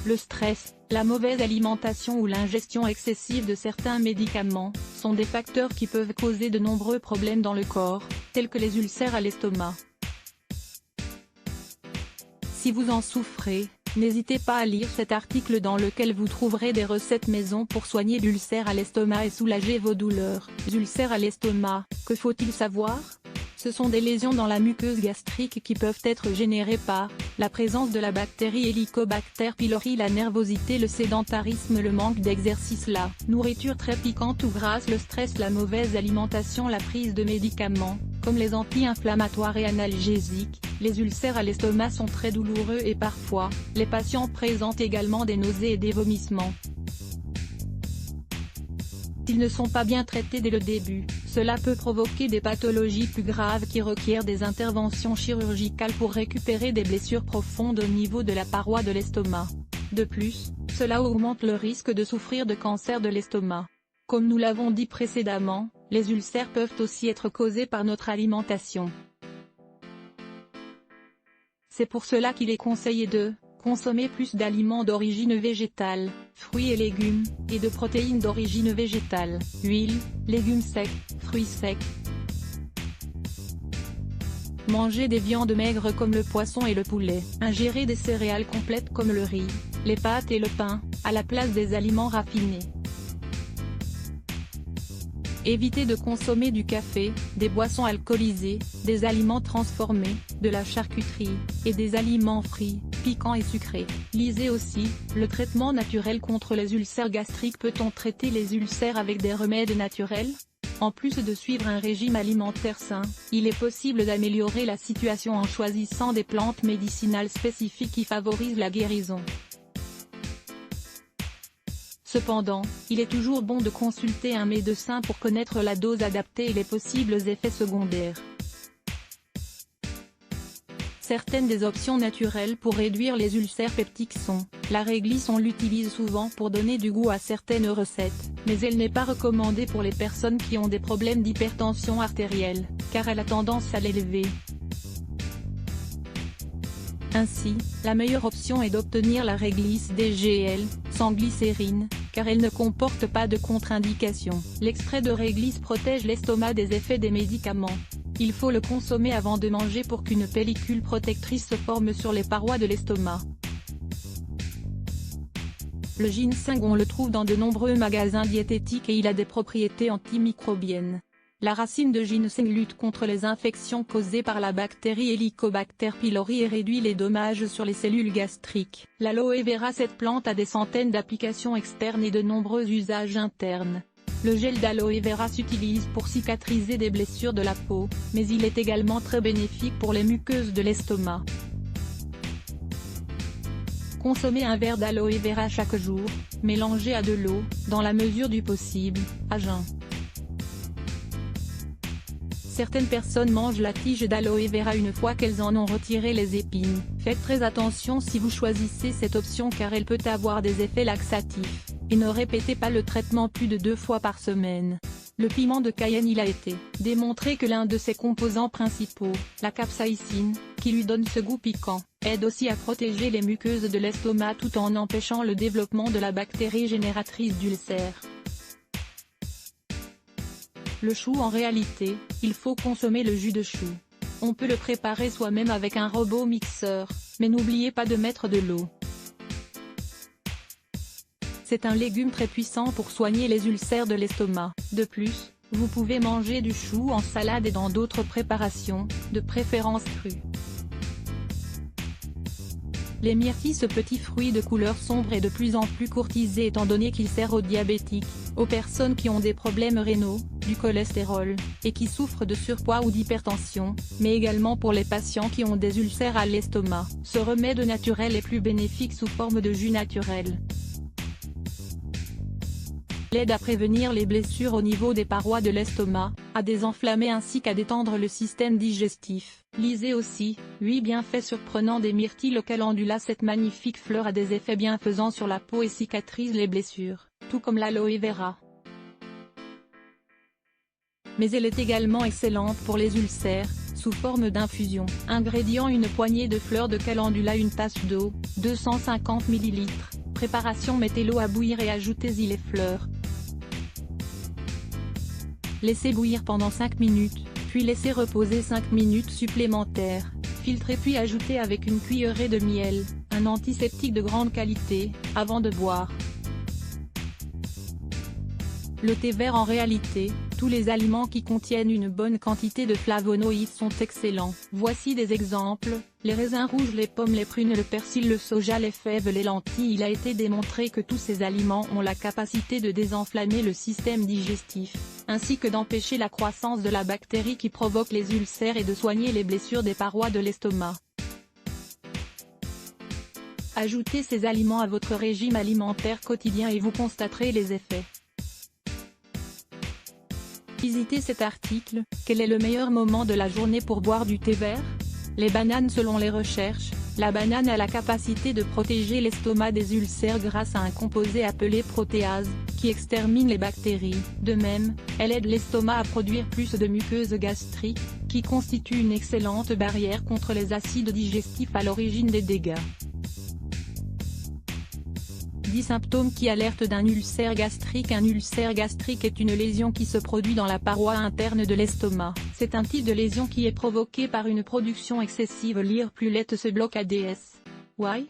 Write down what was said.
Le stress, la mauvaise alimentation ou l'ingestion excessive de certains médicaments, sont des facteurs qui peuvent causer de nombreux problèmes dans le corps, tels que les ulcères à l'estomac. Si vous en souffrez, n'hésitez pas à lire cet article dans lequel vous trouverez des recettes maison pour soigner l'ulcère à l'estomac et soulager vos douleurs. Ulcères à l'estomac, que faut-il savoir ? Ce sont des lésions dans la muqueuse gastrique qui peuvent être générées par la présence de la bactérie Helicobacter pylori, la nervosité, le sédentarisme, le manque d'exercice, la nourriture très piquante ou grasse, le stress, la mauvaise alimentation, la prise de médicaments, comme les anti-inflammatoires et analgésiques. Les ulcères à l'estomac sont très douloureux et parfois, les patients présentent également des nausées et des vomissements. S'ils ne sont pas bien traités dès le début, cela peut provoquer des pathologies plus graves qui requièrent des interventions chirurgicales pour récupérer des blessures profondes au niveau de la paroi de l'estomac. De plus, cela augmente le risque de souffrir de cancer de l'estomac. Comme nous l'avons dit précédemment, les ulcères peuvent aussi être causés par notre alimentation. C'est pour cela qu'il est conseillé de consommer plus d'aliments d'origine végétale, fruits et légumes, et de protéines d'origine végétale, huile, légumes secs, fruits secs. Manger des viandes maigres comme le poisson et le poulet. Ingérer des céréales complètes comme le riz, les pâtes et le pain, à la place des aliments raffinés. Évitez de consommer du café, des boissons alcoolisées, des aliments transformés, de la charcuterie, et des aliments frits, piquants et sucrés. Lisez aussi, le traitement naturel contre les ulcères gastriques. Peut-on traiter les ulcères avec des remèdes naturels ? En plus de suivre un régime alimentaire sain, il est possible d'améliorer la situation en choisissant des plantes médicinales spécifiques qui favorisent la guérison. Cependant, il est toujours bon de consulter un médecin pour connaître la dose adaptée et les possibles effets secondaires. Certaines des options naturelles pour réduire les ulcères peptiques sont, la réglisse. On l'utilise souvent pour donner du goût à certaines recettes, mais elle n'est pas recommandée pour les personnes qui ont des problèmes d'hypertension artérielle, car elle a tendance à l'élever. Ainsi, la meilleure option est d'obtenir la réglisse DGL, sans glycérine, car elle ne comporte pas de contre-indication. L'extrait de réglisse protège l'estomac des effets des médicaments. Il faut le consommer avant de manger pour qu'une pellicule protectrice se forme sur les parois de l'estomac. Le ginseng, on le trouve dans de nombreux magasins diététiques et il a des propriétés antimicrobiennes. La racine de ginseng lutte contre les infections causées par la bactérie Helicobacter pylori et réduit les dommages sur les cellules gastriques. L'aloe vera, cette plante a des centaines d'applications externes et de nombreux usages internes. Le gel d'aloe vera s'utilise pour cicatriser des blessures de la peau, mais il est également très bénéfique pour les muqueuses de l'estomac. Consommez un verre d'aloe vera chaque jour, mélangé à de l'eau, dans la mesure du possible, à jeun. Certaines personnes mangent la tige d'aloe vera une fois qu'elles en ont retiré les épines. Faites très attention si vous choisissez cette option car elle peut avoir des effets laxatifs, et ne répétez pas le traitement plus de 2 fois par semaine. Le piment de Cayenne, il a été démontré que l'un de ses composants principaux, la capsaïcine, qui lui donne ce goût piquant, aide aussi à protéger les muqueuses de l'estomac tout en empêchant le développement de la bactérie génératrice d'ulcères. Le chou, en réalité, il faut consommer le jus de chou. On peut le préparer soi-même avec un robot mixeur, mais n'oubliez pas de mettre de l'eau. C'est un légume très puissant pour soigner les ulcères de l'estomac. De plus, vous pouvez manger du chou en salade et dans d'autres préparations, de préférence crue. Les myrtilles, ce petit fruit de couleur sombre est de plus en plus courtisé étant donné qu'il sert aux diabétiques, aux personnes qui ont des problèmes rénaux, du cholestérol, et qui souffrent de surpoids ou d'hypertension, mais également pour les patients qui ont des ulcères à l'estomac. Ce remède naturel est plus bénéfique sous forme de jus naturel. Il aide à prévenir les blessures au niveau des parois de l'estomac, à désenflammer ainsi qu'à détendre le système digestif. Lisez aussi, 8 bienfaits surprenants des myrtilles. Le calendula, cette magnifique fleur a des effets bienfaisants sur la peau et cicatrise les blessures, tout comme l'aloe vera. Mais elle est également excellente pour les ulcères, sous forme d'infusion. Ingrédients: une poignée de fleurs de calendula, une tasse d'eau, 250 ml, préparation, mettez l'eau à bouillir et ajoutez-y les fleurs. Laissez bouillir pendant 5 minutes, puis laissez reposer 5 minutes supplémentaires. Filtrez puis ajoutez avec une cuillerée de miel, un antiseptique de grande qualité, avant de boire. Le thé vert. En réalité, tous les aliments qui contiennent une bonne quantité de flavonoïdes sont excellents. Voici des exemples: les raisins rouges, les pommes, les prunes, le persil, le soja, les fèves, les lentilles. Il a été démontré que tous ces aliments ont la capacité de désenflammer le système digestif, ainsi que d'empêcher la croissance de la bactérie qui provoque les ulcères et de soigner les blessures des parois de l'estomac. Ajoutez ces aliments à votre régime alimentaire quotidien et vous constaterez les effets. Visitez cet article. Quel est le meilleur moment de la journée pour boire du thé vert? Les bananes. Selon les recherches, la banane a la capacité de protéger l'estomac des ulcères grâce à un composé appelé protéase, qui extermine les bactéries. De même, elle aide l'estomac à produire plus de muqueuse gastrique, qui constitue une excellente barrière contre les acides digestifs à l'origine des dégâts. 10 symptômes qui alertent d'un ulcère gastrique. Un ulcère gastrique est une lésion qui se produit dans la paroi interne de l'estomac. C'est un type de lésion qui est provoquée par une production excessive. Lire plus. Let se bloque ADS. Why?